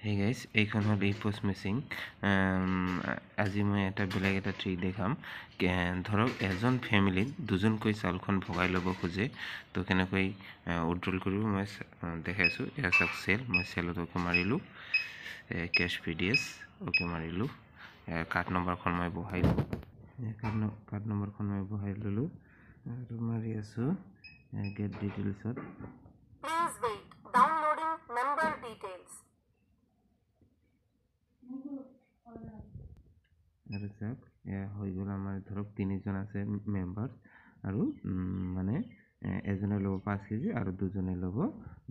Hey guys, এইখন হ'ল post matching আজি মই এটা বেলেগ এটা ট্ৰিক দেখাম ধৰক এজন ফ্যামিলিত দুজনকৈ চাউলখন ভগাই ল'ব খোজে তো কেনেকৈ উইথড্ৰল কৰিব মই দেখাইছো এয়া চাওক সেল মই সেলত ওকে মাৰিলো ক্যাশ পিডিএস ওকে মাৰিলো কাৰ্ড নম্বৰখন মই বহাইলো কাৰ্ড নম্বৰখন মই বহাই ললো আৰু মাৰি আছো গেট ডিটেইলছত Please wait. Downloading member details. আৰু চাওক এয়া হৈ গ'ল আমাৰ ধৰক তিনিজন আছে মেম্বাৰ আৰু মানে এজনে ল'ব 5 কেজি আৰু দুজনে ল'ব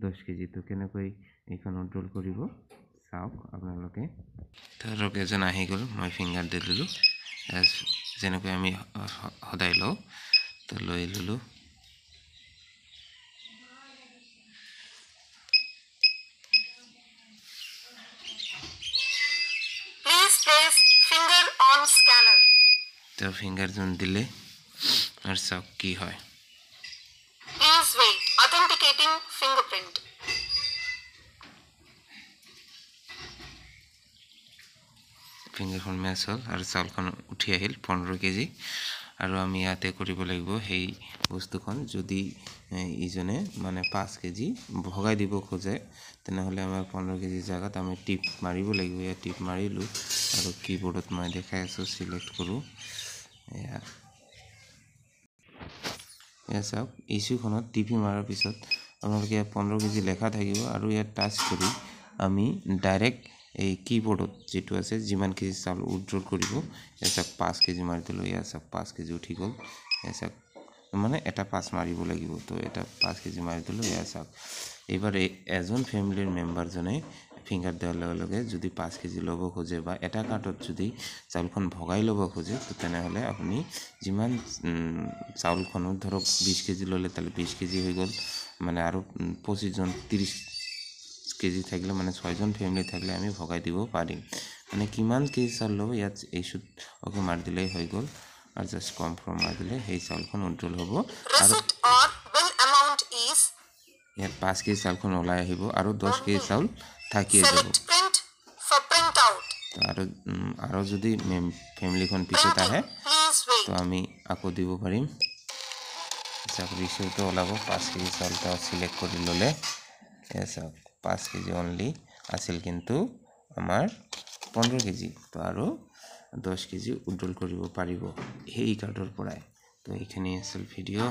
10 কেজি তো কেনেকৈ এইখন উইথড্ৰল কৰিব চাওক আপোনালোকে ধৰক এজন আহি গ'ল মই ফিংগাৰ দি দিলো যেনেকৈ আমি সদায় লওঁ তো লৈ ললো Place finger on scanner. তো ফিংগার জোন দিলে আর সব কি হয় Please wait. Authenticating fingerprint. ফিংগাৰখন মেচ হ'ল আৰু চাউলখন উঠি আহিল 15 কেজি আৰু আমি ইয়াতে কৰিব লাগিব সেই বস্তুখন যদি ইজনে মানে 5 কেজি ভগাই দিব খোজে তেনেহলে আমাৰ 15 কেজি জায়গাত আমি টিপ মাৰিব লাগিব ইয়া টিপ মাৰিলো আৰু কিবোৰ্ডত মই দেখাই আছো সিলেক্ট কৰো এয়া চাওক ইস্যুখনত টিপি মাৰাৰ পিছত আপোনালোকে 15 কেজি লেখা থাকিব আৰু ইয়াত টাচ কৰি আমি ডাইৰেক্ট এই কিবোৰ্ডত যেটো আছে যিমান কেজি চাউল উইথড্ৰল কৰিব এয়া 5 কেজি মাৰি দিলো এয়া 5 কেজি উঠি গ'ল এয়া মানে এটা পাস মাৰিব লাগিব তো এটা 5 কেজি মাৰি দিলো এয়া চাওক এবাৰ এজন ফ্যামিলিৰ মেম্বাৰ জনে ফিংগাৰ দেওয়াৰ লগে লগে যদি 5 কেজি ল'ব খোজে বা এটা কাৰ্ডত যদি চাউলখন ভগাই ল'ব খোজে তো তেনেহলে আপুনি যিমান চাউলখন ধৰক 20 কেজি ল'লে তালে 20 কেজি হৈ গ'ল মানে আৰু 25 জন 30 কেজি থাকিলে মানে 6 জন ফ্যামিলি থাকলে আমি ভগাই দিব পাৰিম মানে কিমান কেজি চাউল ল'ব ইয়াত এইশুট ওকে মাৰ দিলেই হৈ গ'ল আৰু জাস্ট কনফাৰ্ম মাৰ দিলে সেই চাউলখন উইথড্ৰল হ'ব আৰু Receipt or bill amount is ইয়াত 5 কেজি চাউলখন ওলাই আহিব আৰু 10 কেজি চাউল থাকিয়ে যাব select print for print out. আৰু যদি ফ্যামিলিখন পিছত আহে Please wait. তো আমি আকৌ দিব পাৰিম চাওক ৰিসিপ্ট ওলাব 5 কেজি চাউলটা সিলেক্ট কৰি ললে এসা 5 কেজি অনলি আছিল কিন্তু আমাৰ 15 কেজি তো আৰু 10 কেজি উইথড্ৰল কৰিব পাৰিব এই কাৰ্ডৰ পৰাই তো এইখিনি আছিল ভিডিও